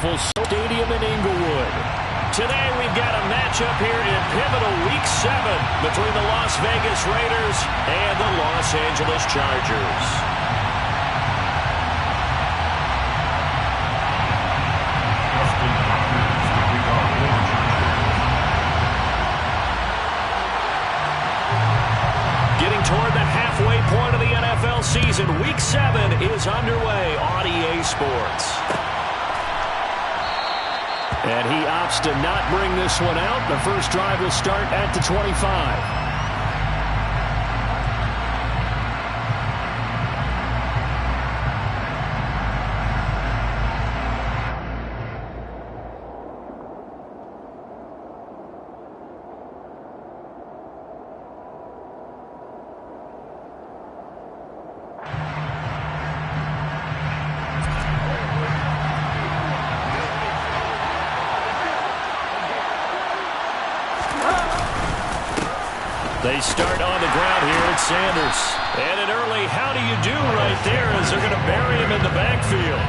beautiful stadium in Inglewood. Today we've got a matchup here in pivotal Week 7 between the Las Vegas Raiders and the Los Angeles Chargers. Getting toward the halfway point of the NFL season, Week 7 is underway on EA Sports. And he opts to not bring this one out. The first drive will start at the 25. They start on the ground here at Sanders. And an early how do you do right there as they're going to bury him in the backfield.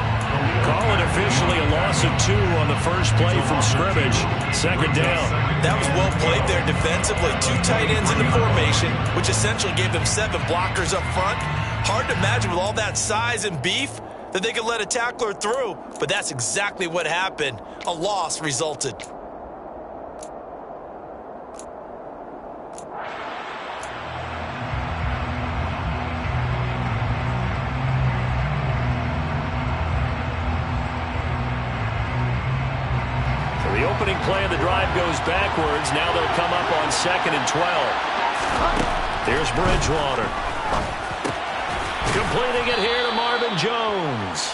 Call it officially a loss of 2 on the first play from scrimmage. Second down. That was well played there defensively. 2 tight ends in the formation, which essentially gave them 7 blockers up front. Hard to imagine with all that size and beef that they could let a tackler through. But that's exactly what happened. A loss resulted. Opening play of the drive goes backwards. Now they'll come up on 2nd and 12. Here's Bridgewater. Completing it here to Marvin Jones.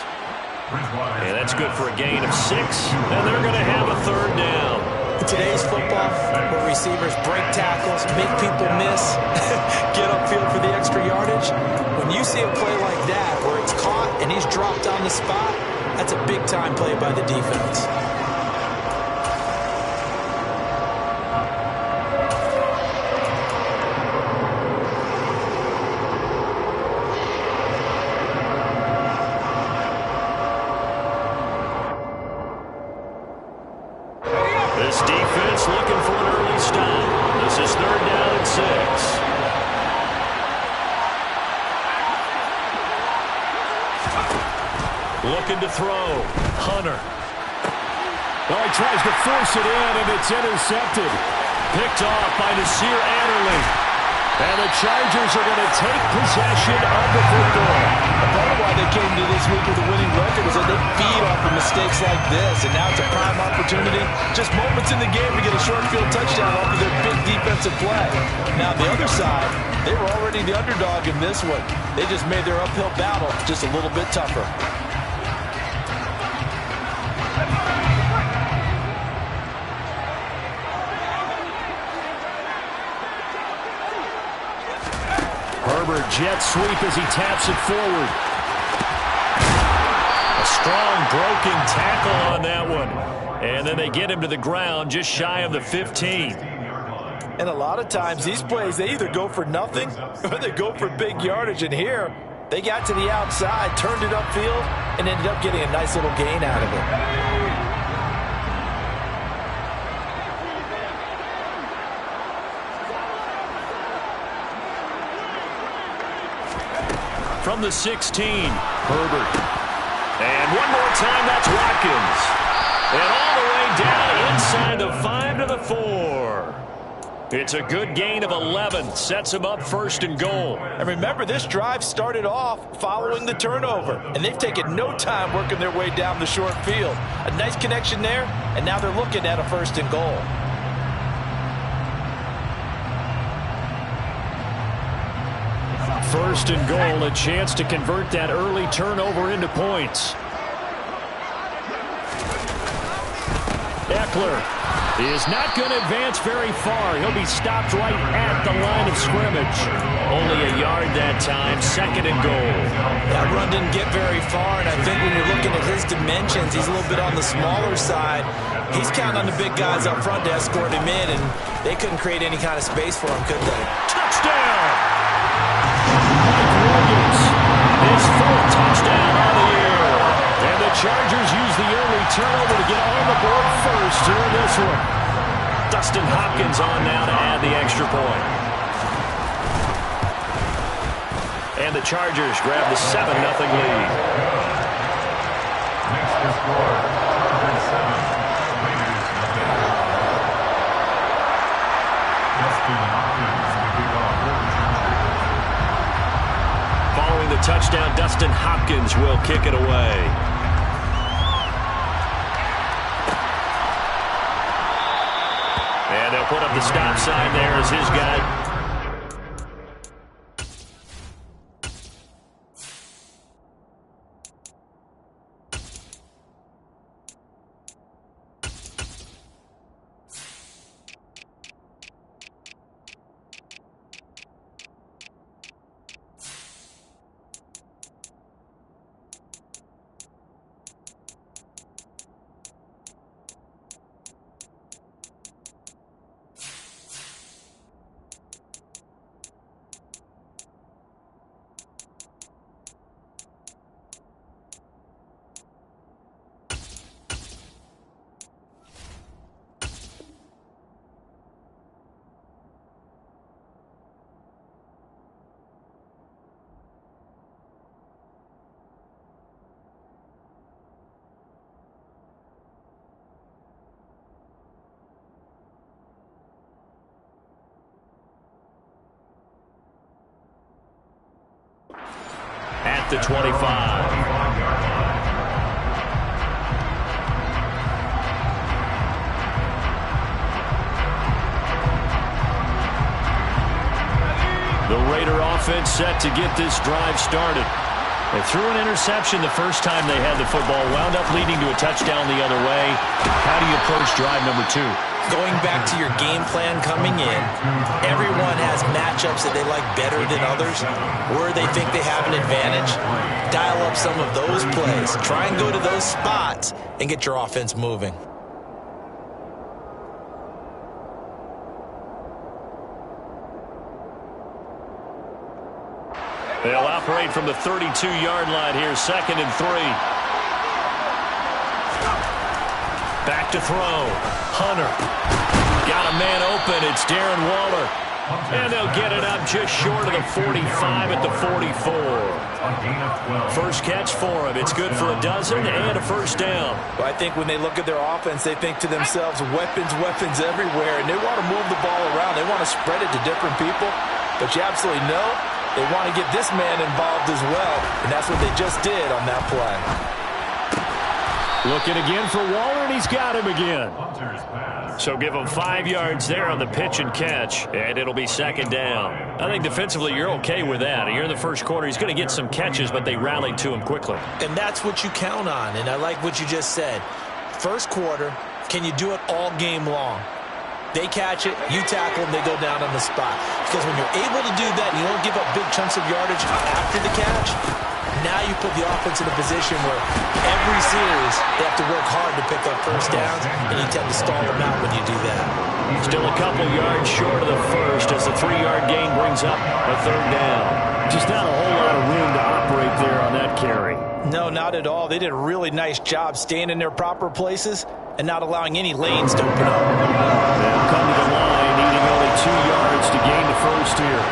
And that's good for a gain of 6. And they're going to have a 3rd down. In today's football, where receivers break tackles, make people miss, get upfield for the extra yardage, when you see a play like that where it's caught and he's dropped on the spot, that's a big-time play by the defense. This defense looking for an early stop. This is 3rd down and 6. Looking to throw. Hunter. Oh, he tries to force it in, and it's intercepted. Picked off by Nasir Adderley. And the Chargers are going to take possession of the football. Part of why they came to this week with a winning record is that they feed off of mistakes like this, and now it's a prime opportunity. Just moments in the game to get a short field touchdown off of their big defensive play. Now, the other side, they were already the underdog in this one. They just made their uphill battle just a little bit tougher. Herbert jet sweep as he taps it forward. A strong broken tackle on that one. And then they get him to the ground just shy of the 15. And a lot of times these plays, they either go for nothing or they go for big yardage. And here, they got to the outside, turned it upfield, and ended up getting a nice little gain out of it. From the 16, Herbert. And one more time, that's Watkins. And all the way down inside the 5 to the 4. It's a good gain of 11. Sets him up 1st and goal. And remember, this drive started off following the turnover. And they've taken no time working their way down the short field. A nice connection there, and now they're looking at a 1st and goal. First and goal, a chance to convert that early turnover into points. Eckler is not going to advance very far. He'll be stopped right at the line of scrimmage. Only a yard that time, 2nd and goal. That run didn't get very far, and I think when you're looking at his dimensions, he's a little bit on the smaller side. He's counting on the big guys up front to escort him in, and they couldn't create any kind of space for him, could they? Touchdown! His 4th touchdown on the year. And the the Chargers use the early turnover to get on the board first here in this one. Dustin Hopkins on now to add the extra point. And the Chargers grab the 7-0 lead. Next to score, number 7, Raiders of Dustin Hopkins to kick off for the Chargers. Following the touchdown, Dustin Hopkins will kick it away. And they'll put up the stop sign there as his guy. At the 25. The Raider offense set to get this drive started. They threw an interception the first time they had the football, wound up leading to a touchdown the other way. How do you approach drive number 2? Going back to your game plan coming in, everyone has matchups that they like better than others, where they think they have an advantage. Dial up some of those plays. Try and go to those spots and get your offense moving. They'll operate from the 32-yard line here, 2nd and 3. Back to throw. Hunter. Got a man open. It's Darren Waller. And they'll get it up just short of the 45 at the 44. First catch for him. It's good for a dozen and a first down. Well, I think when they look at their offense, they think to themselves, weapons, weapons everywhere. And they want to move the ball around. They want to spread it to different people. But you absolutely know they want to get this man involved as well. And that's what they just did on that play. Looking again for Waller, and he's got him again. So give him 5 yards there on the pitch and catch, and it'll be 2nd down. I think defensively you're okay with that. Here in the first quarter, he's going to get some catches, but they rallied to him quickly. And that's what you count on, and I like what you just said. First quarter, can you do it all game long? They catch it, you tackle them, they go down on the spot. Because when you're able to do that, and you don't give up big chunks of yardage after the catch, now you put the offense in a position where every series they have to work hard to pick up first downs, and you tend to stall them out when you do that. Still a couple yards short of the first as the 3-yard gain brings up a 3rd down. Just not a whole lot of room to operate there on that carry. No, not at all. They did a really nice job staying in their proper places and not allowing any lanes to open up. They'll come to the line, needing only 2 yards to gain the first here.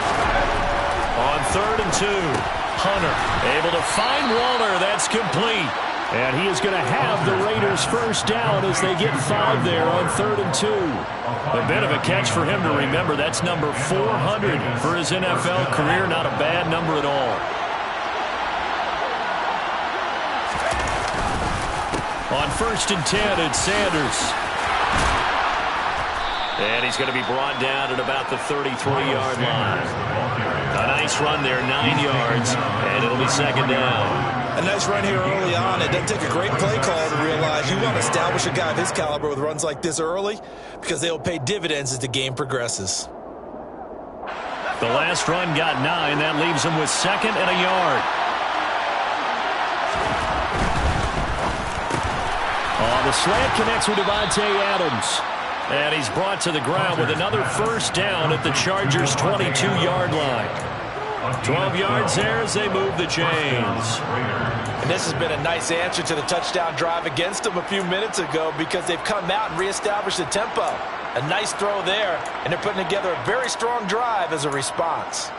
On 3rd and 2, Hunter able to find Waller. That's complete. And he is going to have the Raiders first down as they get 5 there on 3rd and 2. A bit of a catch for him to remember. That's number 400 for his NFL career. Not a bad number at all. On 1st and 10, it's Sanders. And he's going to be brought down at about the 33-yard line. A nice run there, 9 yards, and it'll be 2nd down. A nice run here early on. It doesn't take a great play call to realize you want to establish a guy of his caliber with runs like this early because they'll pay dividends as the game progresses. The last run got 9. That leaves him with 2nd and a yard. The slant connects with Devontae Adams. And he's brought to the ground with another first down at the Chargers' 22-yard line. 12 yards there as they move the chains. And this has been a nice answer to the touchdown drive against them a few minutes ago because they've come out and reestablished the tempo. A nice throw there, and they're putting together a very strong drive as a response.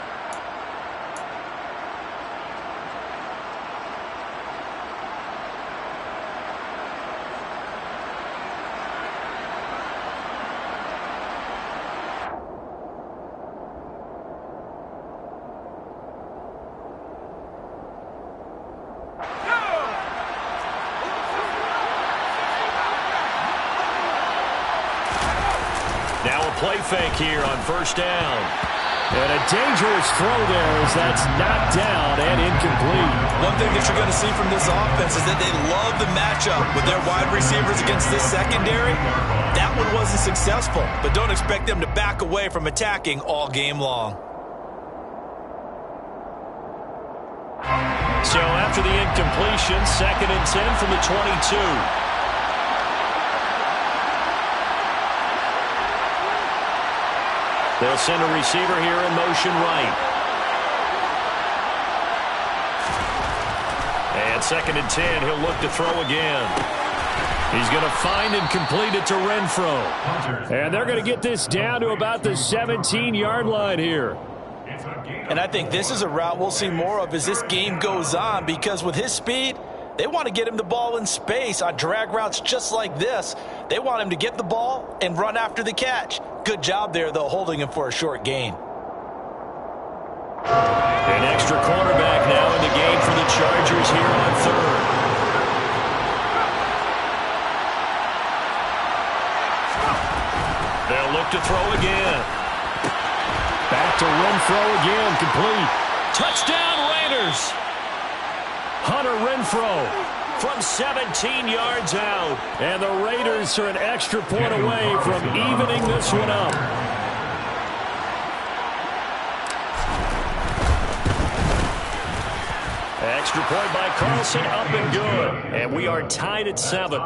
Now a play fake here on first down. And a dangerous throw there as that's knocked down and incomplete. One thing that you're going to see from this offense is that they love the matchup with their wide receivers against this secondary. That one wasn't successful, but don't expect them to back away from attacking all game long. So after the incompletion, 2nd and 10 from the 22. They'll send a receiver here in motion right. And 2nd and 10, he'll look to throw again. He's going to find and complete it to Renfro. And they're going to get this down to about the 17-yard line here. And I think this is a route we'll see more of as this game goes on because with his speed, they want to get him the ball in space on drag routes just like this. They want him to get the ball and run after the catch. Good job there, though, holding him for a short gain. An extra cornerback now in the game for the Chargers here on 3rd. They'll look to throw again. Back to Renfro again, complete. Touchdown, Raiders! Hunter Renfro from 17 yards out. And the Raiders are an extra point away from evening this one up. Extra point by Carlson, up and good. And we are tied at 7.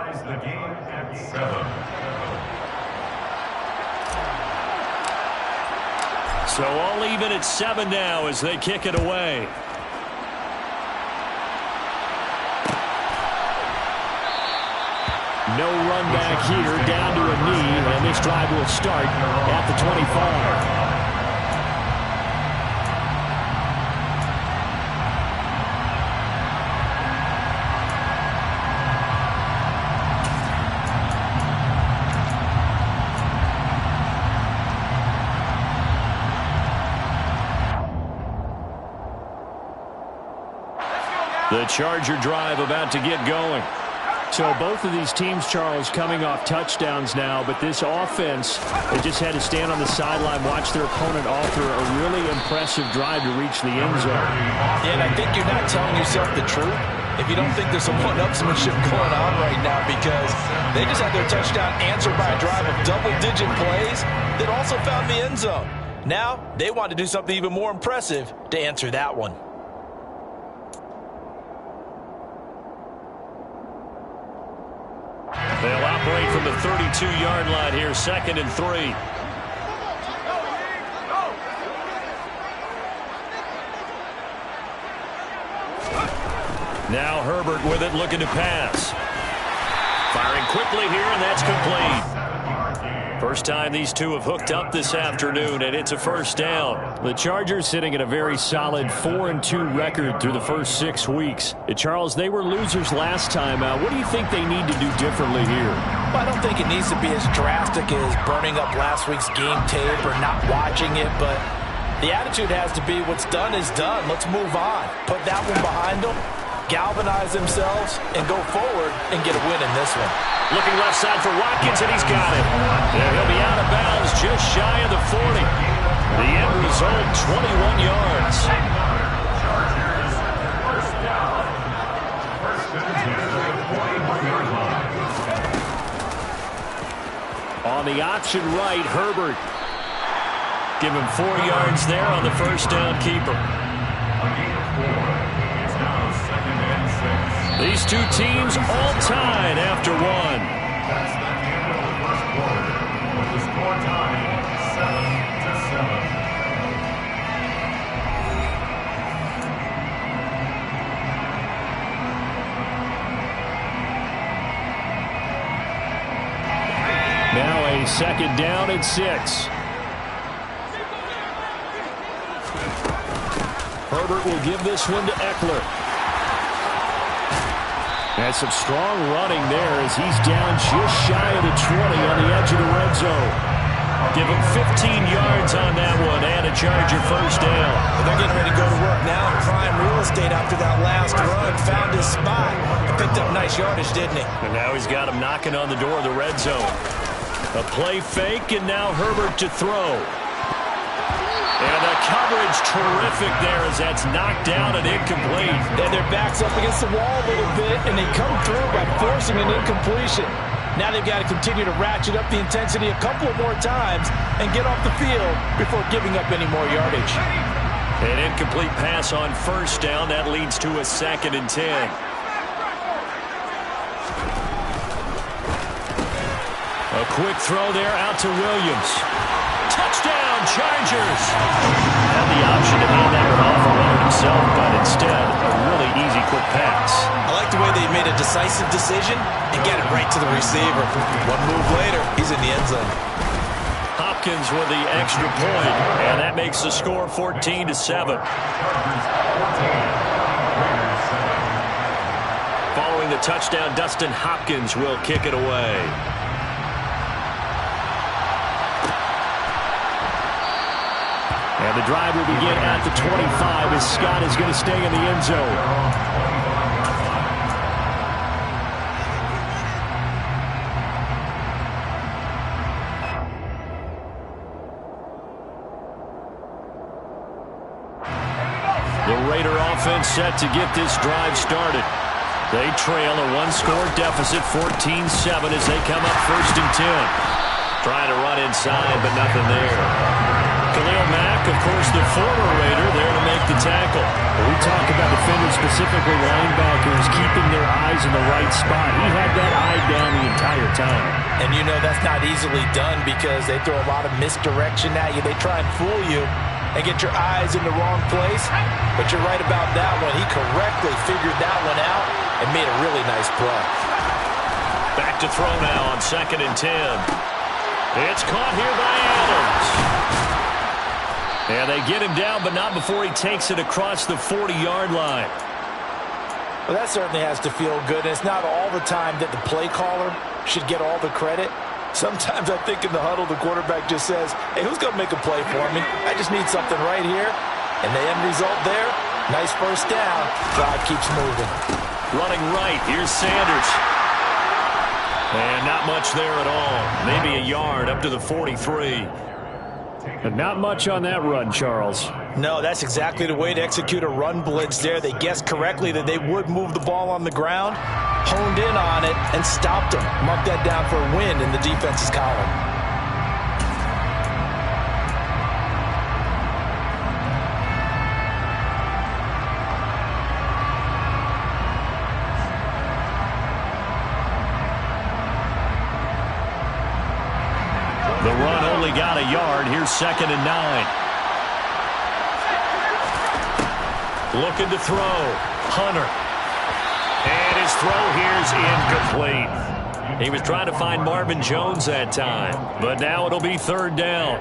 So all even at 7 now as they kick it away. No run back here, down to a knee, and this drive will start at the 25. The Charger drive about to get going. So both of these teams, Charles, coming off touchdowns now, but this offense, they just had to stand on the sideline, watch their opponent offer a really impressive drive to reach the end zone. Yeah, and I think you're not telling yourself the truth if you don't think there's some one-upsmanship going on right now because they just had their touchdown answered by a drive of double-digit plays that also found the end zone. Now, they want to do something even more impressive to answer that one. They'll operate from the 32-yard line here, 2nd and 3. Now Herbert with it, looking to pass. Firing quickly here, and that's complete. First time these two have hooked up this afternoon, and it's a first down. The Chargers sitting at a very solid 4-2 record through the first 6 weeks. Charles, they were losers last time out. What do you think they need to do differently here? Well, I don't think it needs to be as drastic as burning up last week's game tape or not watching it, but the attitude has to be what's done is done. Let's move on. Put that one behind them, galvanize themselves, and go forward and get a win in this one. Looking left side for Watkins, and he's got it. And he'll be out of bounds just shy of the 40. The end result, 21 yards. On the option right, Herbert. Give him 4 yards there on the first down keeper. These two teams all tied after one. play. Second down and 6. Herbert will give this one to Eckler. And some strong running there as he's down just shy of the 20 on the edge of the red zone. Give him 15 yards on that one and a Charger first down. They're getting ready to go to work now in prime real estate after that last run. Found his spot and picked up nice yardage, didn't he? And now he's got him knocking on the door of the red zone. A play fake, and now Herbert to throw. And the coverage terrific there as that's knocked down and incomplete. And their back's up against the wall a little bit, and they come through by forcing an incompletion. Now they've got to continue to ratchet up the intensity a couple of more times and get off the field before giving up any more yardage. An incomplete pass on first down. That leads to a 2nd and 10. A quick throw there out to Williams. Touchdown, Chargers! Had the option to hand that one off and run it himself, but instead, a really easy quick pass. I like the way they made a decisive decision and get it right to the receiver. One move later, he's in the end zone. Hopkins with the extra point, and that makes the score 14-7. Following the touchdown, Dustin Hopkins will kick it away. And the drive will begin at the 25 as Scott is going to stay in the end zone. The Raider offense set to get this drive started. They trail a one-score deficit, 14-7 as they come up 1st and 10. Trying to run inside, but nothing there. Khalil Mack, of course, the former Raider, there to make the tackle. We talk about defenders, specifically linebackers, keeping their eyes in the right spot. He had that eye down the entire time. And you know that's not easily done because they throw a lot of misdirection at you. They try and fool you and get your eyes in the wrong place. But you're right about that one. He correctly figured that one out and made a really nice play. Back to throw now on 2nd and 10. It's caught here by Adams. And they get him down, but not before he takes it across the 40-yard line. Well, that certainly has to feel good. And it's not all the time that the play caller should get all the credit. Sometimes I think in the huddle, the quarterback just says, hey, who's going to make a play for me? I just need something right here. And the end result there, nice first down. Drive keeps moving. Running right, here's Sanders. And not much there at all. Maybe a yard up to the 43. And not much on that run, Charles. No, that's exactly the way to execute a run blitz there. They guessed correctly that they would move the ball on the ground, honed in on it, and stopped them. Mark that down for a win in the defense's column. The run only got a yard. Here's 2nd and 9. Looking to throw. Hunter. And his throw here's incomplete. He was trying to find Marvin Jones that time, but now it'll be 3rd down.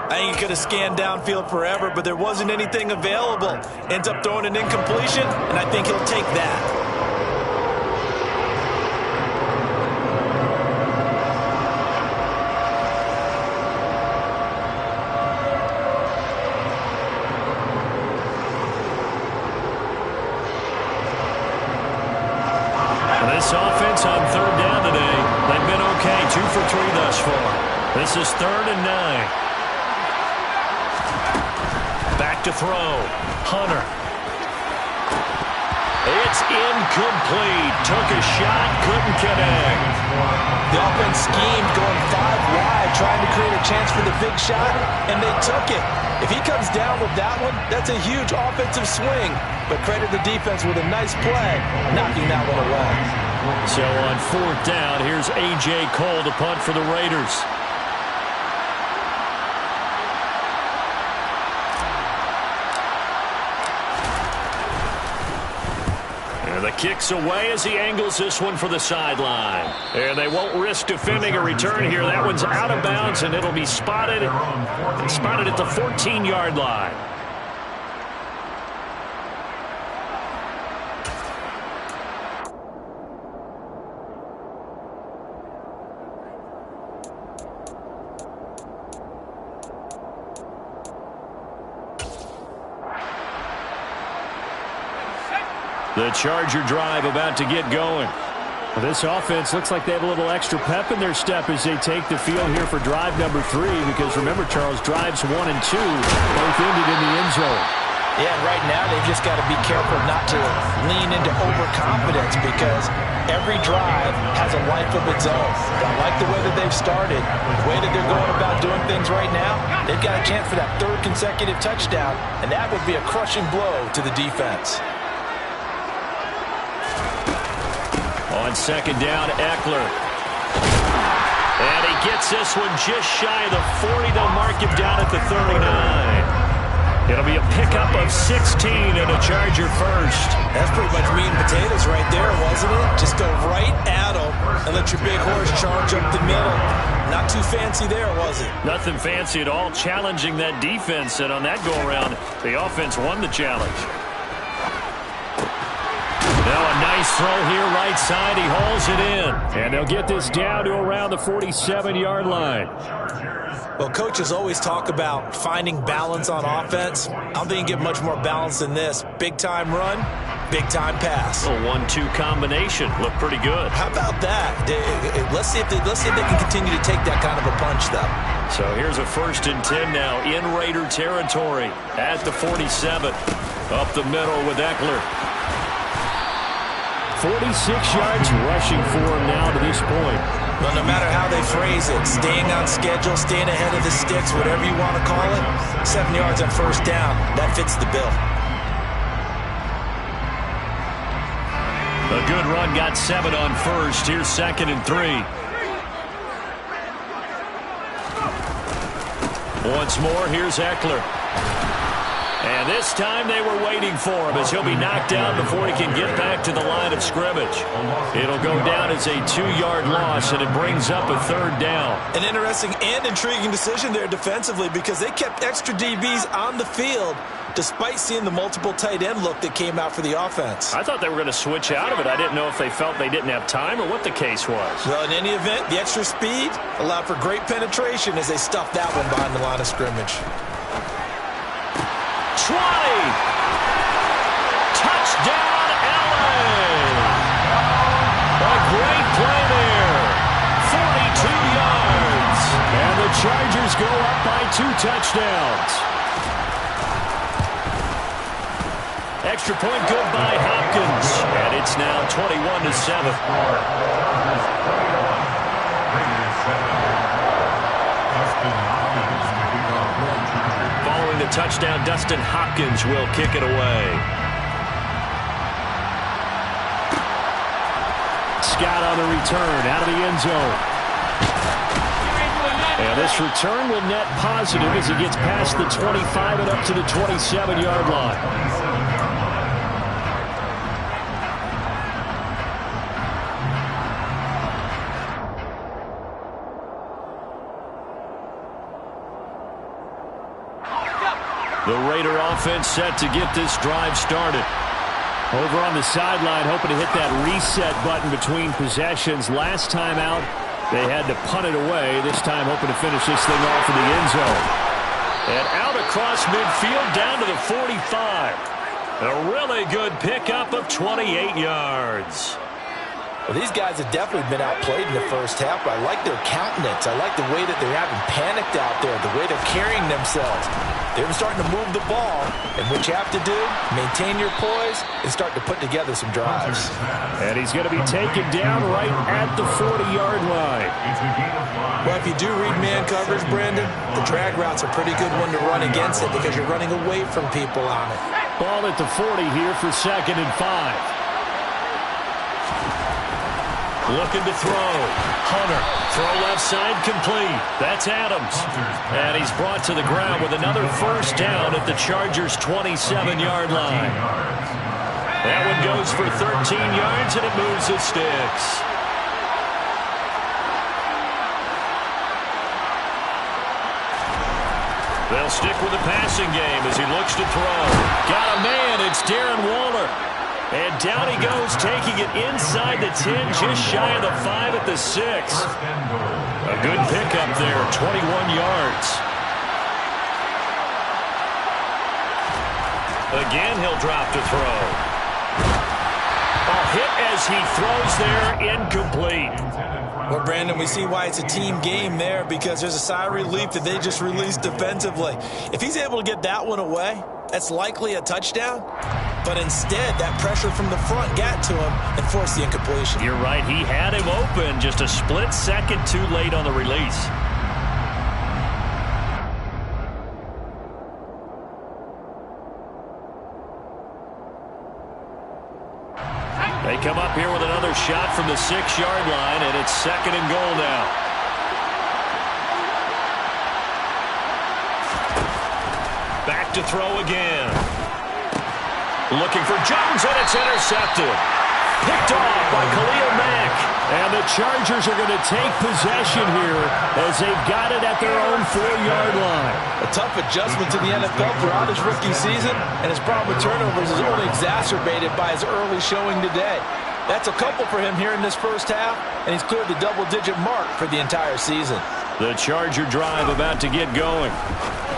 I think he could have scanned downfield forever, but there wasn't anything available. Ends up throwing an incompletion, and I think he'll take that. This offense on 3rd down today, they've been okay, 2 for 3 thus far. This is 3rd and 9. Back to throw. Hunter. It's incomplete. Took a shot, couldn't connect. The offense schemed going 5 wide, trying to create a chance for the big shot, and they took it. If he comes down with that one, that's a huge offensive swing. But credit the defense with a nice play, knocking that one away. So on 4th down, here's A.J. Cole to punt for the Raiders. And the kicks away as he angles this one for the sideline. And they won't risk defending a return here. That one's out of bounds, and it'll be spotted at the 14-yard line. The Charger drive about to get going. Well, this offense looks like they have a little extra pep in their step as they take the field here for drive number 3, because remember, Charles, drives 1 and 2 both ended in the end zone. Yeah, and right now they've just got to be careful not to lean into overconfidence, because every drive has a life of its own. I like the way that they've started, the way that they're going about doing things right now. They've got a chance for that 3rd consecutive touchdown, and that would be a crushing blow to the defense. On 2nd down, Eckler. And he gets this one just shy of the 40. They'll mark him down at the 39. It'll be a pickup of 16 and a Charger first. That's pretty much meat and potatoes right there, wasn't it? Just go right at them and let your big horse charge up the middle. Not too fancy there, was it? Nothing fancy at all, challenging that defense. And on that go-around, the offense won the challenge. Now a nice throw here, right side. He hauls it in. And they'll get this down to around the 47-yard line. Well, coaches always talk about finding balance on offense. I don't think you get much more balance than this. Big-time run, big-time pass. A 1-2 combination. Looked pretty good. How about that? Let's see if they can continue to take that kind of a punch, though. So here's a 1st and 10 now in Raider territory at the 47. Up the middle with Eckler. 46 yards rushing for him now to this point. Well, no matter how they phrase it, staying on schedule, staying ahead of the sticks, whatever you want to call it, 7 yards on 1st down, that fits the bill. A good run, got 7 on 1st. Here's 2nd and 3. Once more, here's Eckler. And this time they were waiting for him as he'll be knocked out before he can get back to the line of scrimmage. It'll go down as a 2-yard loss, and it brings up a 3rd down. An interesting and intriguing decision there defensively, because they kept extra DBs on the field despite seeing the multiple tight end look that came out for the offense. I thought they were going to switch out of it. I didn't know if they felt they didn't have time or what the case was. Well, in any event, the extra speed allowed for great penetration as they stuffed that one behind the line of scrimmage. 20. Touchdown, LA. A great play there. 42 yards. And the Chargers go up by 2 touchdowns. Extra point good by Hopkins. And it's now 21-7. Following the touchdown, Dustin Hopkins will kick it away. Scott on the return out of the end zone. And this return will net positive as he gets past the 25 and up to the 27-yard line. The Raider offense set to get this drive started. Over on the sideline, hoping to hit that reset button between possessions. Last time out, they had to punt it away. This time, hoping to finish this thing off in the end zone. And out across midfield, down to the 45. A really good pickup of 28 yards. Well, these guys have definitely been outplayed in the first half, but I like their countenance. I like the way that they're having panicked out there, the way they're carrying themselves. They're starting to move the ball, and what you have to do, maintain your poise and start to put together some drives. And he's going to be taken down right at the 40-yard line. Well, if you do read man coverage, Brandon, the drag route's a pretty good one to run against it because you're running away from people on it. Ball at the 40 here for 2nd and 5. Looking to throw. Hunter. Throw left side complete. That's Adams. And he's brought to the ground with another 1st down at the Chargers' 27-yard line. That one goes for 13 yards, and it moves the sticks. They'll stick with the passing game as he looks to throw. Got a man. It's Darren Waller. And down he goes, taking it inside the 10, just shy of the 5 at the 6. A good pickup there, 21 yards. Again, he'll drop to throw. A hit as he throws there, incomplete. Well, Brandon, we see why it's a team game there, because there's a sigh of relief that they just released defensively. If he's able to get that one away, that's likely a touchdown. But instead, that pressure from the front got to him and forced the incompletion. You're right. He had him open, just a split second too late on the release. They come up here with another shot from the 6-yard line, and it's 2nd and goal now. Back to throw again. Looking for Jones, and it's intercepted. Picked off by Khalil Mack. And the Chargers are going to take possession here as they've got it at their own 4-yard line. A tough adjustment to the NFL throughout his rookie season, and his problem with turnovers is only exacerbated by his early showing today. That's a couple for him here in this first half, and he's cleared the double-digit mark for the entire season. The Charger drive about to get going.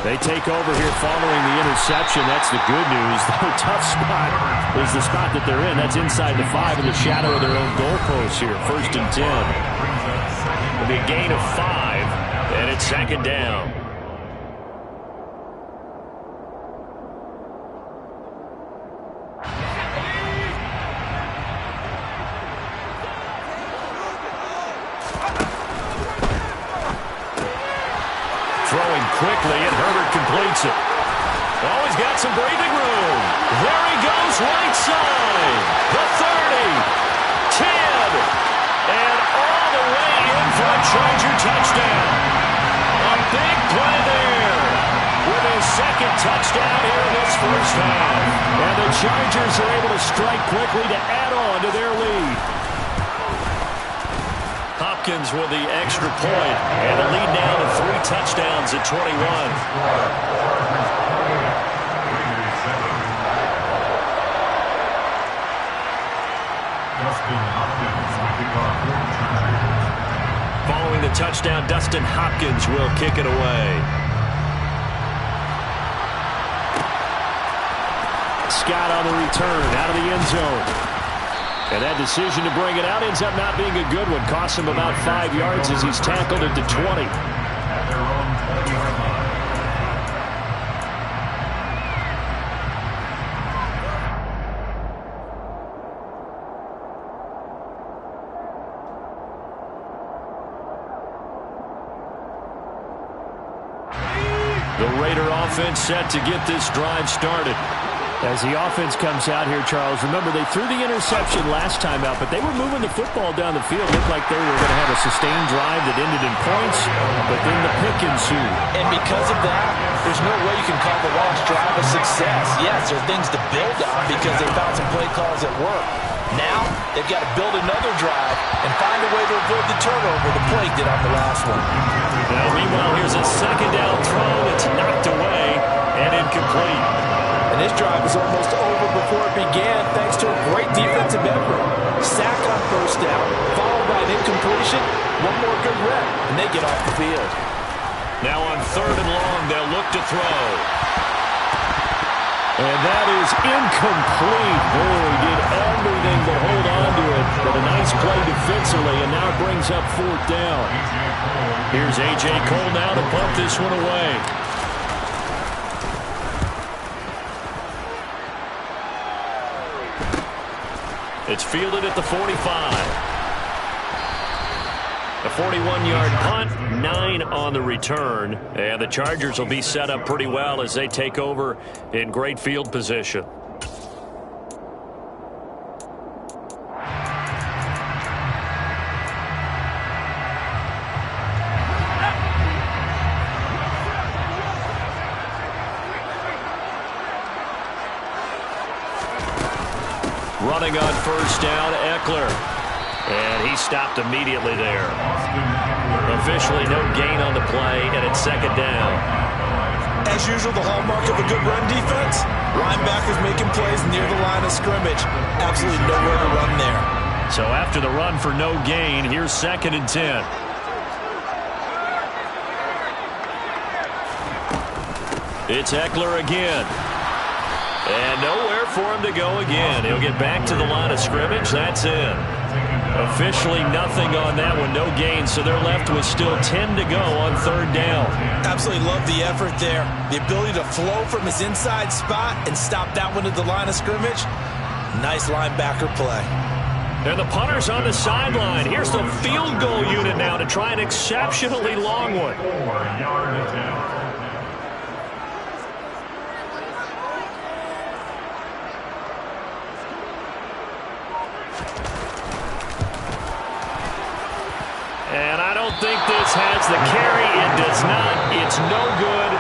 They take over here following the interception. That's the good news. The tough spot is the spot that they're in. That's inside the 5 in the shadow of their own goalpost here. 1st and 10. It'll be a gain of 5, and it's 2nd down. Throwing quickly, and Herbert completes it. Oh, he's got some breathing room. There he goes, right side. The 30, 10, and all the way in for a Charger touchdown. A big play there with his 2nd touchdown here in this first half. And the Chargers are able to strike quickly to add on to their lead. Hopkins with the extra point, and the lead now to 3 touchdowns at 21. Following the touchdown, Dustin Hopkins will kick it away. Scott on the return, out of the end zone. And that decision to bring it out ends up not being a good one. Costs him about 5 yards as he's tackled at the 20. The Raider offense set to get this drive started. As the offense comes out here, Charles, remember they threw the interception last time out, but they were moving the football down the field. Looked like they were going to have a sustained drive that ended in points, but then the pick ensued. And because of that, there's no way you can call the lost drive a success. Yes, there are things to build on because they found some play calls that work. Now, they've got to build another drive and find a way to avoid the turnover the play did on the last one. Now, meanwhile, here's a 2nd down throw that's knocked away and incomplete. And this drive was almost over before it began thanks to a great defensive effort. Sack on 1st down, followed by an incompletion. One more good rep, and they get off the field. Now on 3rd and long, they'll look to throw. And that is incomplete. Oh, he did everything but hold on to it. But a nice play defensively, and now it brings up 4th down. Here's A.J. Cole now to punt this one away. It's fielded at the 45. A 41-yard punt, 9 on the return. And the Chargers will be set up pretty well as they take over in great field position. running on first down, Eckler. And he stopped immediately there. Officially no gain on the play, and it's second down. As usual, the hallmark of a good run defense, linebackers making plays near the line of scrimmage. Absolutely nowhere to run there. So after the run for no gain, here's 2nd and 10. It's Eckler again. And nowhere for him to go again. He'll get back to the line of scrimmage. That's in. Officially nothing on that one. No gain. So they're left with still 10 to go on 3rd down. Absolutely love the effort there. The ability to flow from his inside spot and stop that one at the line of scrimmage. Nice linebacker play. And the punter's on the sideline. Here's the field goal unit now to try an exceptionally long one. 4-yard attempt. And I don't think this has the carry. It does not. It's no good.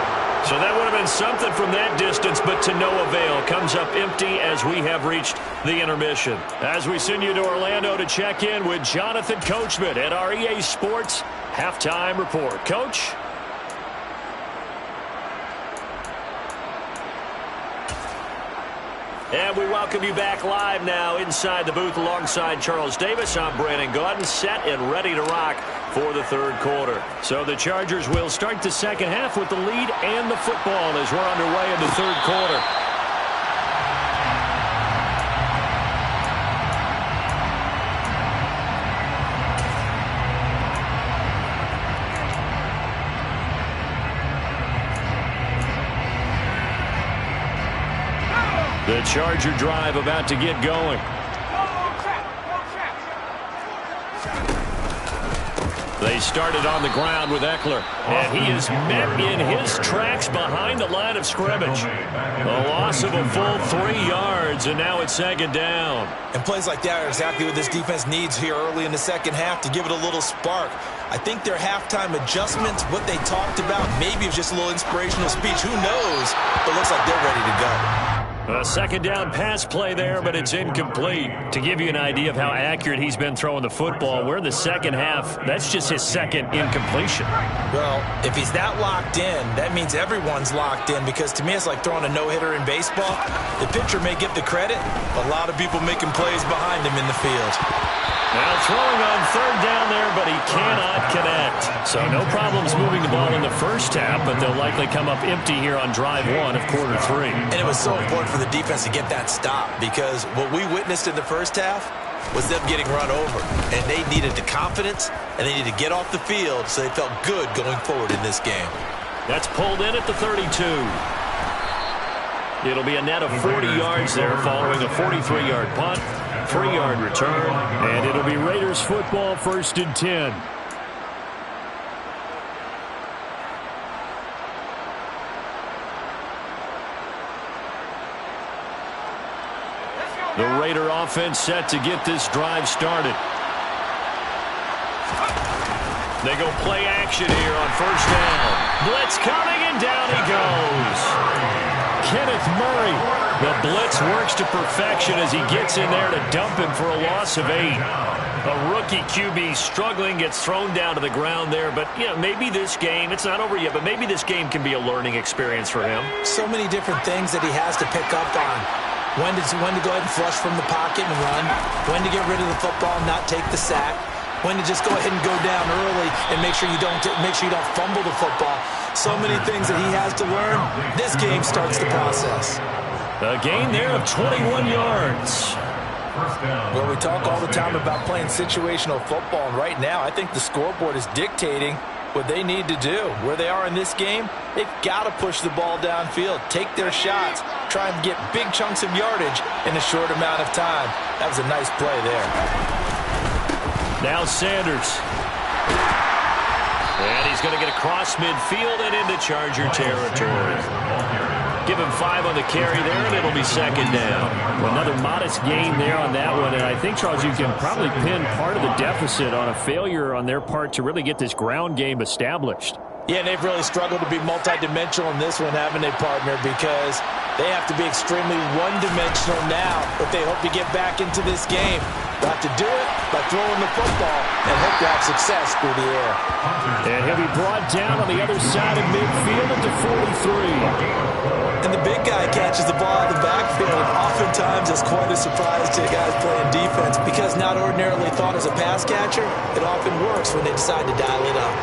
So that would have been something from that distance, but to no avail. Comes up empty as we have reached the intermission. As we send you to Orlando to check in with Jonathan Coachman at our EA Sports Halftime Report. Coach? And we welcome you back live now inside the booth alongside Charles Davis. I'm Brandon Gaudin, set and ready to rock for the 3rd quarter. So the Chargers will start the 2nd half with the lead and the football as we're underway in the 3rd quarter. The Charger drive about to get going. They started on the ground with Eckler, and he is met in his tracks behind the line of scrimmage. A loss of a full 3 yards, and now it's 2nd down. And plays like that are exactly what this defense needs here early in the 2nd half to give it a little spark. I think their halftime adjustments, what they talked about, maybe it was just a little inspirational speech. Who knows? But it looks like they're ready to go. A 2nd down pass play there, but it's incomplete. To give you an idea of how accurate he's been throwing the football, we're in the 2nd half. That's just his 2nd incompletion. Well, if he's that locked in, that means everyone's locked in, because to me it's like throwing a no-hitter in baseball. The pitcher may get the credit, a lot of people making plays behind him in the field. Now throwing on 3rd down there, but he cannot connect. So no problems moving the ball in the 1st half, but they'll likely come up empty here on drive 1 of quarter 3. And it was so important for the defense to get that stop, because what we witnessed in the 1st half was them getting run over. And they needed the confidence, and they needed to get off the field so they felt good going forward in this game. That's pulled in at the 32. It'll be a net of 40 yards there following a 43-yard punt. 3-yard return, and it'll be Raiders football, 1st and 10. The Raider offense set to get this drive started. They go play action here on 1st down. Blitz coming, and down he goes. Kenneth Murray. The blitz works to perfection as he gets in there to dump him for a loss of 8. A rookie QB struggling, gets thrown down to the ground there. But, you know, maybe this game, it's not over yet, but maybe this game can be a learning experience for him. So many different things that he has to pick up on. When to go ahead and flush from the pocket and run. When to get rid of the football and not take the sack. When to just go ahead and go down early and make sure you don't fumble the football. So many things that he has to learn. This game starts the process. A gain there of 21 yards. Well, we talk all the time about playing situational football, and right now I think the scoreboard is dictating what they need to do. Where they are in this game, they've got to push the ball downfield, take their shots, try and get big chunks of yardage in a short amount of time. That was a nice play there. Now Sanders. And he's going to get across midfield and into Charger territory. Give him 5 on the carry there, and it'll be 2nd down. Well, another modest gain there on that one, and I think, Charles, you can probably pin part of the deficit on a failure on their part to really get this ground game established. Yeah, and they've really struggled to be multidimensional in this one, haven't they, partner? Because they have to be extremely one-dimensional now if they hope to get back into this game. They'll have to do it by throwing the football and hope to have success through the air. And he'll be brought down on the other side of midfield at the 43. And the big guy catches the ball in the backfield. Oftentimes, it's quite a surprise to guys playing defense because not ordinarily thought as a pass catcher, it often works when they decide to dial it up.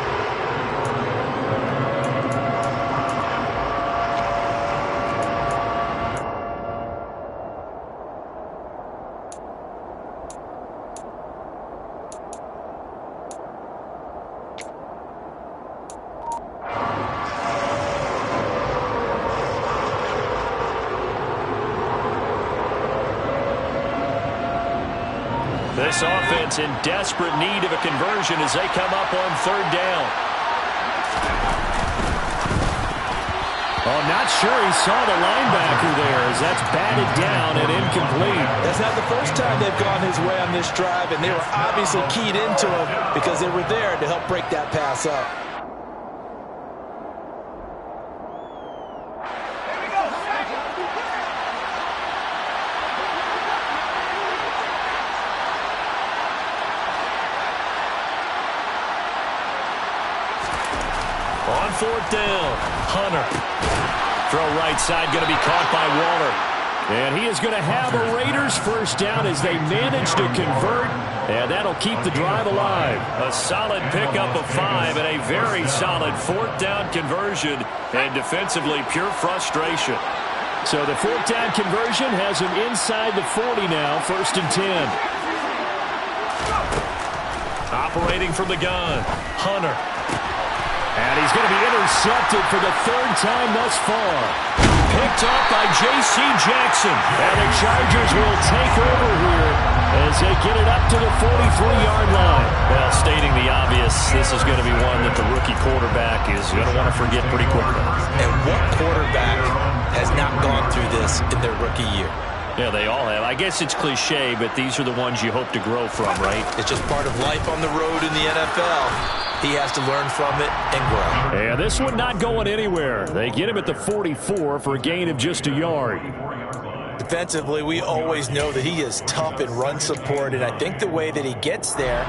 This offense in desperate need of a conversion as they come up on third down. Oh, not sure he saw the linebacker there as that's batted down and incomplete. That's not the first time they've gone his way on this drive, and they were obviously keyed into him because they were there to help break that pass up. On fourth down, Hunter. Throw right side, going to be caught by Waller. And he is going to have a Raiders first down as they manage to convert. And that'll keep the drive alive. A solid pickup of 5 and a very solid fourth down conversion. And defensively, pure frustration. So the fourth down conversion has him inside the 40 now, 1st and 10. Operating from the gun, Hunter. And he's going to be intercepted for the 3rd time thus far. Picked up by J.C. Jackson. And the Chargers will take over here as they get it up to the 43-yard line. Well, stating the obvious, this is going to be one that the rookie quarterback is going to want to forget pretty quickly. And what quarterback has not gone through this in their rookie year? Yeah, they all have. I guess it's cliche, but these are the ones you hope to grow from, right? It's just part of life on the road in the NFL. He has to learn from it and grow. And this one not going anywhere. They get him at the 44 for a gain of just a yard. Defensively, we always know that he is tough in run support, and I think the way that he gets there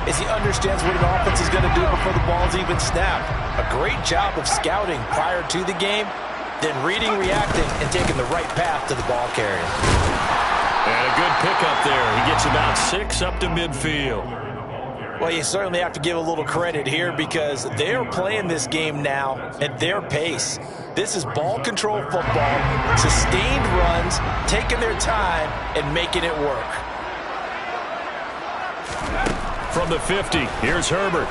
is he understands what an offense is going to do before the ball's even snapped. A great job of scouting prior to the game, then reading, reacting, and taking the right path to the ball carrier. And a good pickup there. He gets about 6 up to midfield. Well, you certainly have to give a little credit here because they're playing this game now at their pace. This is ball control football, sustained runs, taking their time, and making it work. From the 50, here's Herbert.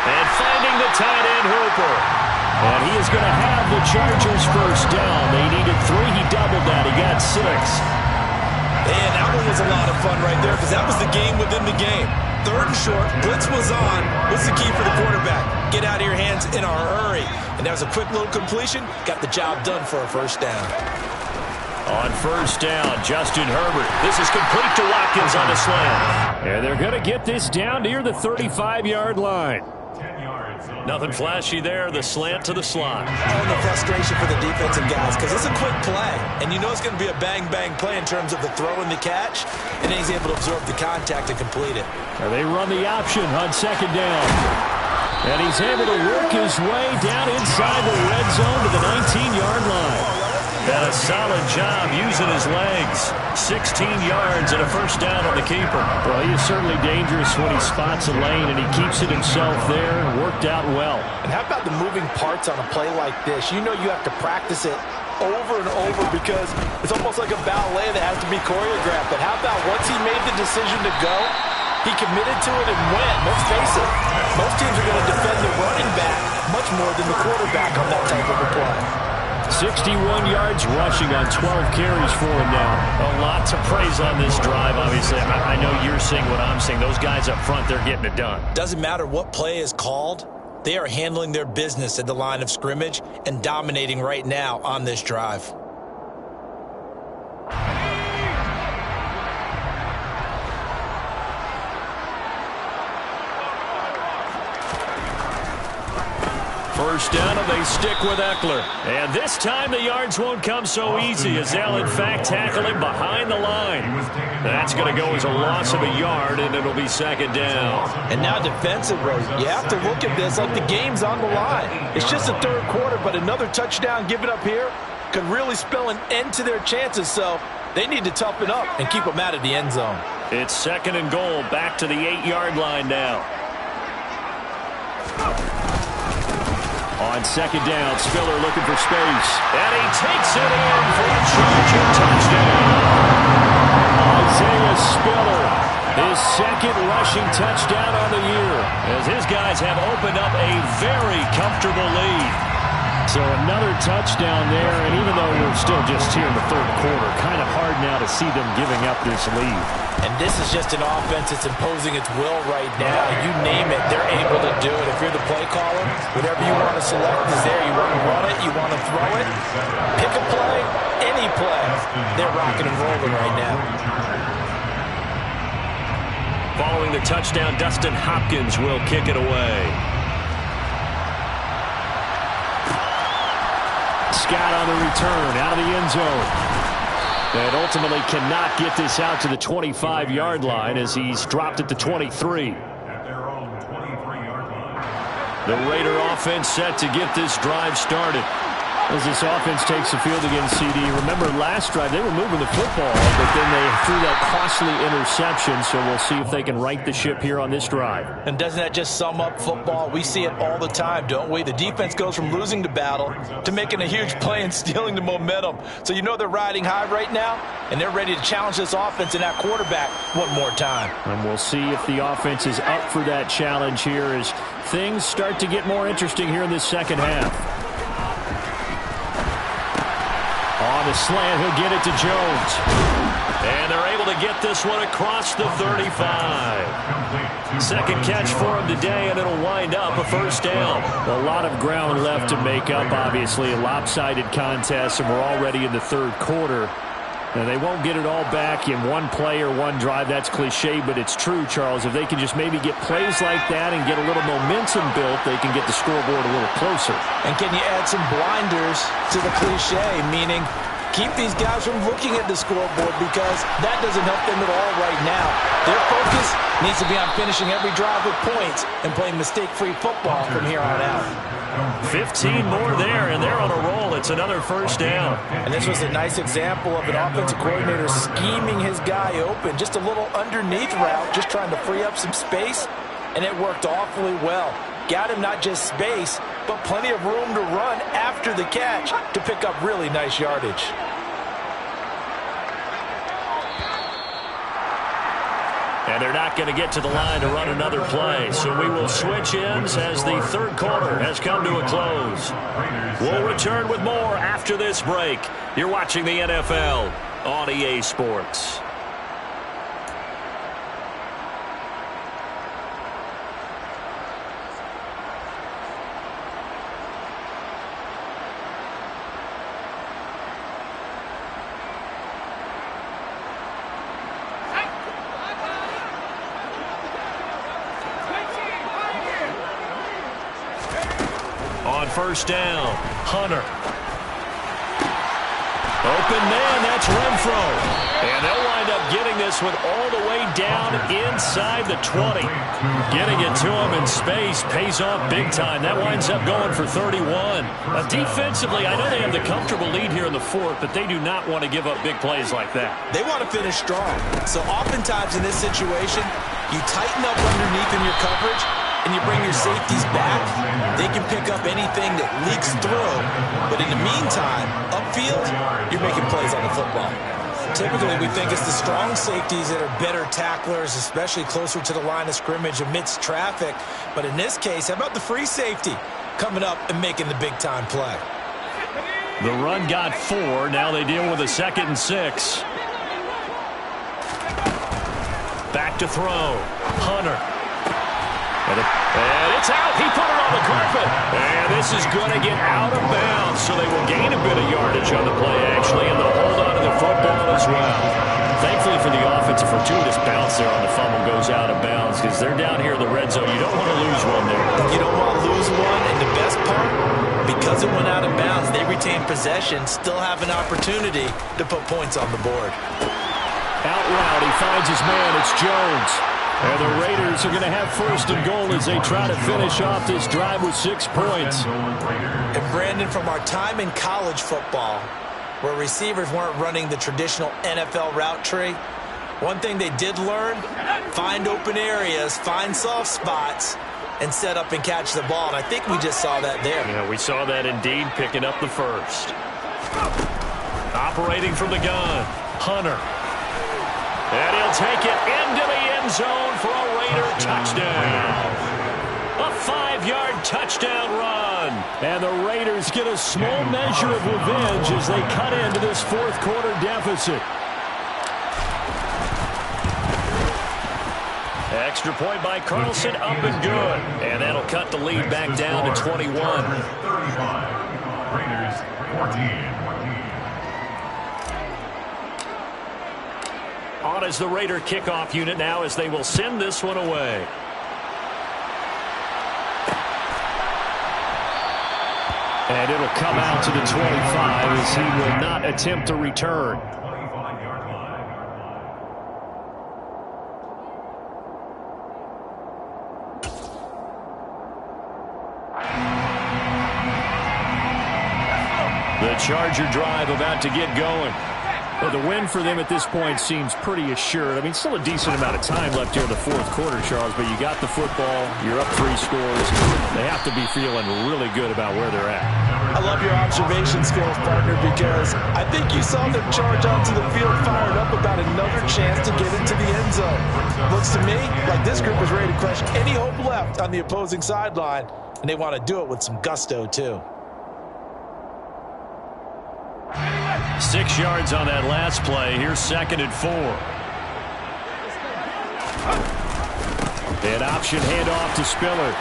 And finding the tight end, Hooper. And he is going to have the Chargers first down. They needed 3. He doubled that. He got 6. And that one was a lot of fun right there because that was the game within the game. 3rd and short, blitz was on. What's the key for the quarterback? Get out of your hands in a hurry. And that was a quick little completion. Got the job done for a first down. On first down, Justin Herbert. This is complete to Watkins on the slant. And they're going to get this down near the 35-yard line. Nothing flashy there. The slant to the slot. Oh, the frustration for the defensive guys because it's a quick play. And you know it's going to be a bang-bang play in terms of the throw and the catch. And then he's able to absorb the contact and complete it. And they run the option on 2nd down. And he's able to work his way down inside the red zone to the 19-yard line. And a solid job using his legs. 16 yards and a first down on the keeper. Well, he is certainly dangerous when he spots a lane, and he keeps it himself there. Worked out well. And how about the moving parts on a play like this? You know you have to practice it over and over because it's almost like a ballet that has to be choreographed. But how about once he made the decision to go, he committed to it and went. Let's face it, most teams are going to defend the running back much more than the quarterback on that type of a play. 61 yards rushing on 12 carries for him now. A lot to praise on this drive, obviously. I know you're seeing what I'm seeing. Those guys up front, they're getting it done. Doesn't matter what play is called. They are handling their business at the line of scrimmage and dominating right now on this drive. First down, and they stick with Eckler. And this time the yards won't come so easy as they'll, in fact, tackle him behind the line. That's going to go as a loss of a yard, and it'll be second down. And now defensively, you have to look at this like the game's on the line. It's just the third quarter, but another touchdown given up here could really spell an end to their chances, so they need to toughen up and keep them out of the end zone. It's second and goal, back to the 8-yard line now. On second down, Spiller looking for space. And he takes it in for a charging touchdown. Isaiah Spiller, his second rushing touchdown on the year, as his guys have opened up a very comfortable lead. So another touchdown there, and even though we're still just here in the third quarter, kind of hard now to see them giving up this lead. And this is just an offense that's imposing its will right now. You name it, they're able to do it. If you're the play caller, whatever you want to select is there. You want to run it, you want to throw it, pick a play, any play. They're rocking and rolling right now. Following the touchdown, Dustin Hopkins will kick it away. Scott on the return, out of the end zone. And ultimately cannot get this out to the 25-yard line as he's dropped at the 23. At their own 23-yard line. The Raider offense set to get this drive started. As this offense takes the field against CD, remember last drive they were moving the football, but then they threw that costly interception, so we'll see if they can right the ship here on this drive. And doesn't that just sum up football? We see it all the time, don't we? The defense goes from losing the battle to making a huge play and stealing the momentum. So you know they're riding high right now, and they're ready to challenge this offense and that quarterback one more time. And we'll see if the offense is up for that challenge here as things start to get more interesting here in this second half. On the slant, he'll get it to Jones. And they're able to get this one across the 35. Second catch for him today, and it'll wind up a first down. A lot of ground left to make up, obviously. A lopsided contest, and we're already in the third quarter. And they won't get it all back in one play or one drive. That's cliche, but it's true, Charles. If they can just maybe get plays like that and get a little momentum built, they can get the scoreboard a little closer. And can you add some blinders to the cliche, meaning keep these guys from looking at the scoreboard because that doesn't help them at all right now. Their focus needs to be on finishing every drive with points and playing mistake-free football from here on out. 15 more there, and they're on a roll. It's another first down. And this was a nice example of an offensive coordinator scheming his guy open. Just a little underneath route, just trying to free up some space, and it worked awfully well. Got him not just space, but plenty of room to run after the catch to pick up really nice yardage. And they're not going to get to the line to run another play. So we will switch ends as the third quarter has come to a close. We'll return with more after this break. You're watching the NFL on EA Sports. First down, Hunter. Open man, that's Renfro. And they'll wind up getting this one all the way down inside the 20. Getting it to him in space pays off big time. That winds up going for 31. Defensively, I know they have the comfortable lead here in the fourth, but they do not want to give up big plays like that. They want to finish strong. So oftentimes in this situation, you tighten up underneath in your coverage, and you bring your safeties back, they can pick up anything that leaks through. But in the meantime, upfield, you're making plays on the football. Typically, we think it's the strong safeties that are better tacklers, especially closer to the line of scrimmage amidst traffic. But in this case, how about the free safety coming up and making the big-time play? The run got 4. Now they deal with a 2nd and 6. Back to throw. Hunter. And it's out. He put it on the carpet. And this is going to get out of bounds. So they will gain a bit of yardage on the play, actually, and they'll hold on to the football as well. Thankfully for the offense, a fortuitous bounce there on the fumble goes out of bounds because they're down here in the red zone. You don't want to lose one there. You don't want to lose one, and the best part, because it went out of bounds, they retain possession, still have an opportunity to put points on the board. Out route, he finds his man. It's Jones. And the Raiders are going to have first and goal as they try to finish off this drive with 6 points. And Brandon, from our time in college football, where receivers weren't running the traditional NFL route tree, one thing they did learn, find open areas, find soft spots, and set up and catch the ball. And I think we just saw that there. Yeah, we saw that indeed, picking up the first. Operating from the gun, Hunter. And he'll take it into the end zone for a Raider touchdown. A 5-yard touchdown run. And the Raiders get a small measure of revenge as they cut into this fourth-quarter deficit. Extra point by Carlson, up and good. And that'll cut the lead back down to 21. 35. Raiders 14. On as the Raider kickoff unit now as they will send this one away. And it'll come out to the 25 as he will not attempt to return. The Charger drive about to get going. Well, the win for them at this point seems pretty assured. I mean, still a decent amount of time left here in the fourth quarter, Charles, but you got the football, you're up 3 scores. They have to be feeling really good about where they're at. I love your observation skills, partner, because I think you saw them charge onto the field fired up about another chance to get into the end zone. Looks to me like this group is ready to crush any hope left on the opposing sideline, and they want to do it with some gusto, too. 6 yards on that last play. Here's 2nd and 4. An option handoff to Spiller.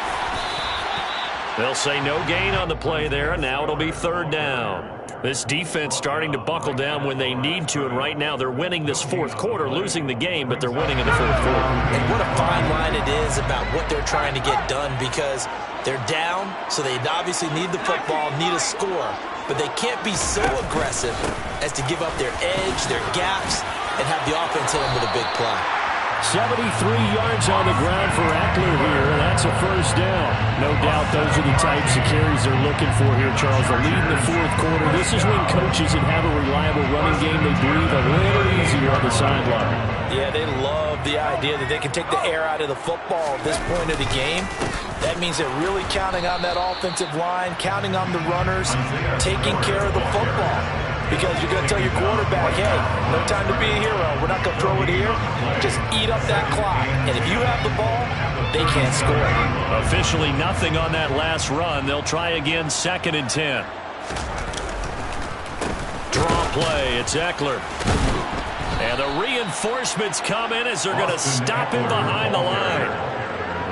They'll say no gain on the play there, and now it'll be 3rd down. This defense starting to buckle down when they need to, and right now they're winning this fourth quarter, losing the game, but they're winning in the fourth quarter. And what a fine line it is about what they're trying to get done, because they're down, so they obviously need the football, need a score, but they can't be so aggressive as to give up their edge, their gaps, and have the offense hit them with a big play. 73 yards on the ground for Eckler here. That's a first down. No doubt those are the types of carries they're looking for here, Charles. The lead in the fourth quarter. This is when coaches that have a reliable running game, they breathe a little easier on the sideline. Yeah, they love the idea that they can take the air out of the football at this point of the game. That means they're really counting on that offensive line, counting on the runners, taking care of the football. Because you're going to tell your quarterback, hey, no time to be a hero. We're not going to throw it here. Just eat up that clock. And if you have the ball, they can't score. Officially nothing on that last run. They'll try again, 2nd and 10. Draw play. It's Eckler. And the reinforcements come in as they're going to stop him behind the line.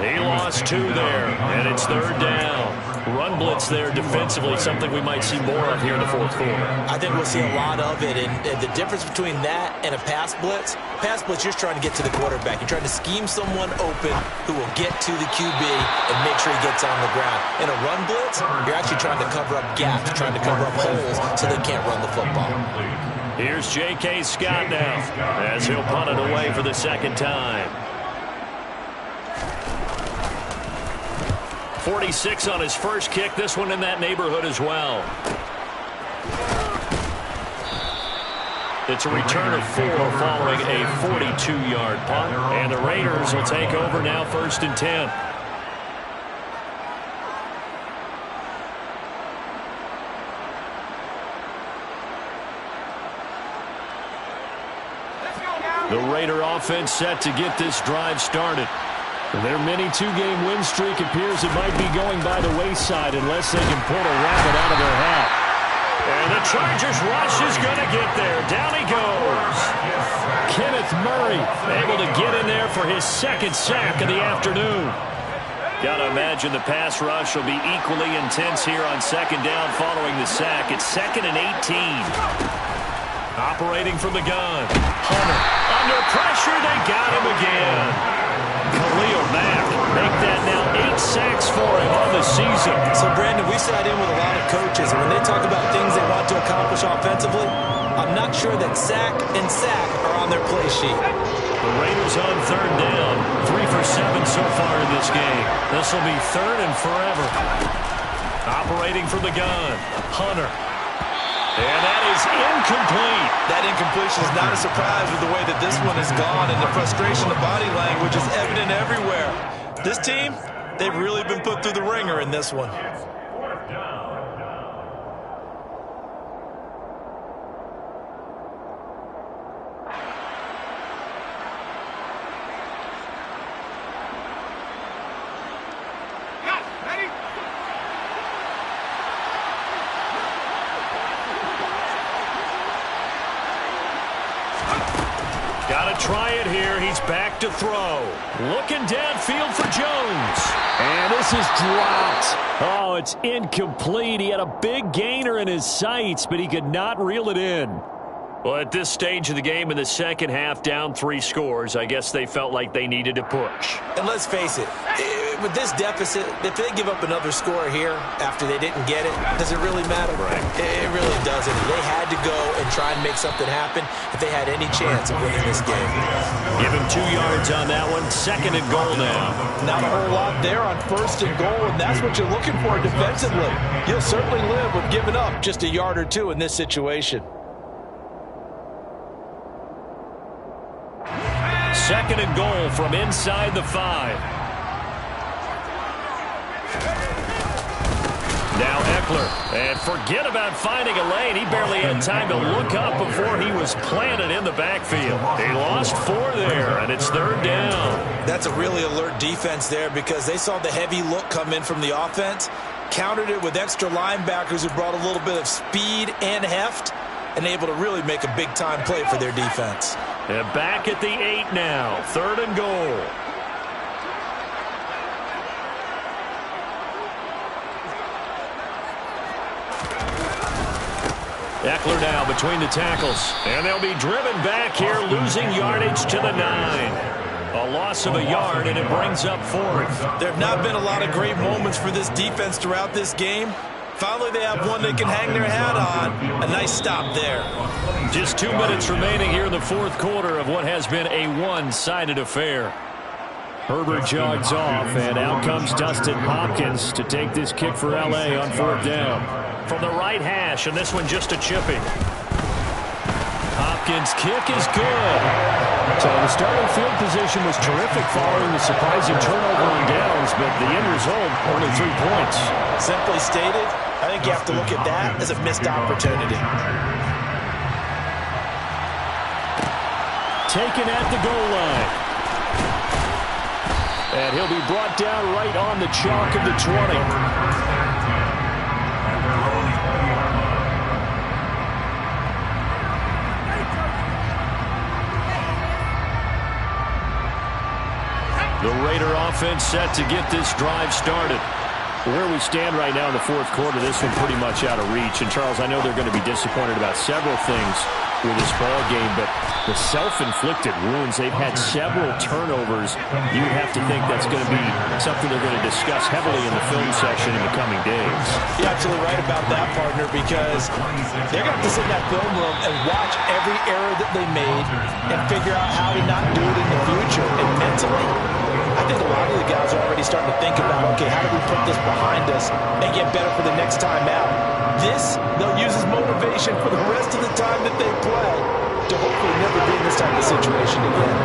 He lost 2 there, and it's 3rd down. Run blitz there defensively, something we might see more of here in the fourth quarter. I think we'll see a lot of it, and the difference between that and a pass blitz, you're just trying to get to the quarterback. You're trying to scheme someone open who will get to the QB and make sure he gets on the ground. In a run blitz, you're actually trying to cover up gaps, trying to cover up holes so they can't run the football. Here's J.K. Scott now as he'll punt it away for the 2nd time. 46 on his first kick. This one in that neighborhood as well. It's a return of 4 following a 42-yard punt. And the Raiders will take over now, 1st and 10. The Raider offense set to get this drive started. Their mini 2-game win streak appears it might be going by the wayside unless they can pull a rabbit out of their hat. And the Chargers rush is going to get there. Down he goes. Kenneth Murray able to get in there for his 2nd sack of the afternoon. Got to imagine the pass rush will be equally intense here on 2nd down following the sack. It's 2nd and 18. Operating from the gun. Hunter under pressure. They got him again. Khalil Mack make that now 8 sacks for side in with a lot of coaches, and when they talk about things they want to accomplish offensively, I'm not sure that sack and sack are on their play sheet. The Raiders on third down. 3 for 7 so far in this game. This will be third and forever. Operating from the gun, Hunter. And that is incomplete. That incompletion is not a surprise with the way that this one has gone, and the frustration, the body language is evident everywhere. This team, they've really been put through the ringer in this one. Got to try it here. He's back to throw. Looking downfield for Jones. And this is dropped. Oh, it's incomplete. He had a big gainer in his sights, but he could not reel it in. Well, at this stage of the game in the second half, down 3 scores, I guess they felt like they needed to push. And let's face it, with this deficit, if they give up another score here after they didn't get it, does it really matter? Right. It really doesn't. They had to go and try and make something happen if they had any chance of winning this game. Give him 2 yards on that one. Second and goal now. Not a whole lot there on first and goal, and that's what you're looking for defensively. You'll certainly live with giving up just a yard or 2 in this situation. Second and goal from inside the 5. Now Eckler. And forget about finding a lane. He barely had time to look up before he was planted in the backfield. He lost 4 there, and it's third down. That's a really alert defense there because they saw the heavy look come in from the offense, countered it with extra linebackers who brought a little bit of speed and heft, and able to really make a big-time play for their defense. And back at the 8 now. Third and goal. Eckler now between the tackles. And they'll be driven back here, losing yardage to the 9. A loss of a yard, and it brings up 4th. There have not been a lot of great moments for this defense throughout this game. Finally, they have one they can hang their hat on. A nice stop there. Just 2 minutes remaining here in the fourth quarter of what has been a one-sided affair. Herbert jogs off, and out comes Dustin Hopkins to take this kick for L.A. on 4th down. From the right hash, and this one just a chipping. Hopkins' kick is good. So the starting field position was terrific following the surprising turnover on downs, but the end result, only 3 points. Simply stated, I think you have to look at that as a missed opportunity. Taken at the goal line. And he'll be brought down right on the chalk of the 20. The Raider offense set to get this drive started. Where we stand right now in the fourth quarter, this one pretty much out of reach. And, Charles, I know they're going to be disappointed about several things with this ball game, but the self-inflicted wounds, they've had several turnovers. You would have to think that's going to be something they're going to discuss heavily in the film session in the coming days. You're absolutely right about that, partner, because they're going to have to sit in that film room and watch every error that they made and figure out how to not do it in the future. And mentally, I think a lot of the guys are already starting to think about, okay, how do we put this behind us and get better for the next time out? This, they'll use as motivation for the rest of the time that they play to hopefully never be in this type of situation again.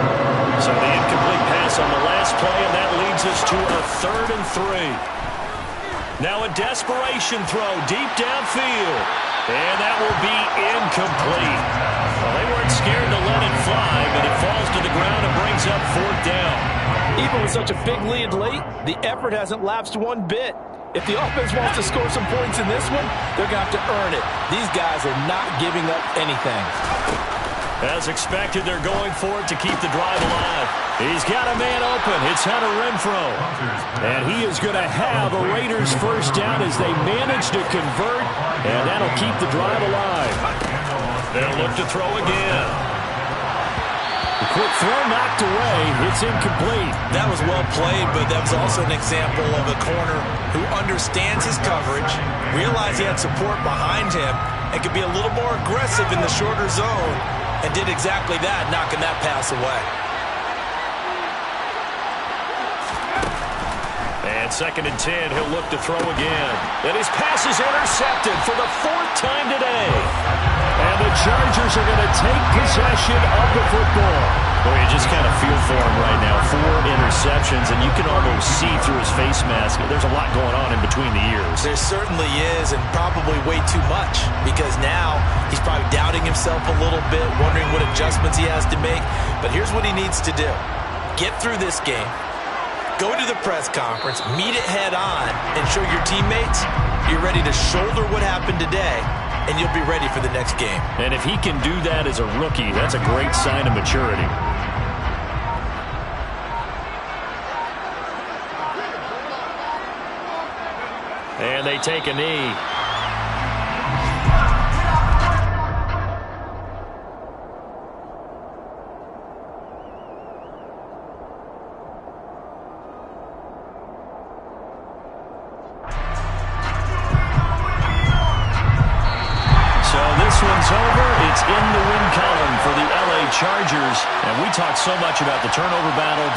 So the incomplete pass on the last play, and that leads us to a 3rd and 3. Now a desperation throw deep downfield, and that will be incomplete. Well, they weren't scared to let it fly, but it falls to the ground and brings up 4th down. Even with such a big lead late, the effort hasn't lapsed one bit. If the offense wants to score some points in this one, they're going to have to earn it. These guys are not giving up anything. As expected, they're going for it to keep the drive alive. He's got a man open. It's Hunter Renfrow. And he is going to have a Raiders first down as they manage to convert, and that'll keep the drive alive. They'll look to throw again. The Quick throw knocked away. It's incomplete. That was well played, but that was also an example of a corner who understands his coverage, realized he had support behind him, and could be a little more aggressive in the shorter zone, and did exactly that, knocking that pass away. And 2nd and 10, he'll look to throw again. And his pass is intercepted for the 4th time today. And the Chargers are going to take possession of the football. Boy, you just kind of feel for him right now. 4 interceptions, and you can almost see through his face mask. There's a lot going on in between the ears. There certainly is, and probably way too much, because now he's probably doubting himself a little bit, wondering what adjustments he has to make. But here's what he needs to do. Get through this game. Go to the press conference, meet it head on, and show your teammates you're ready to shoulder what happened today, and you'll be ready for the next game. And if he can do that as a rookie, that's a great sign of maturity. And they take a knee. One's over. It's in the win column for the LA Chargers. And we talked so much about the turnover battle,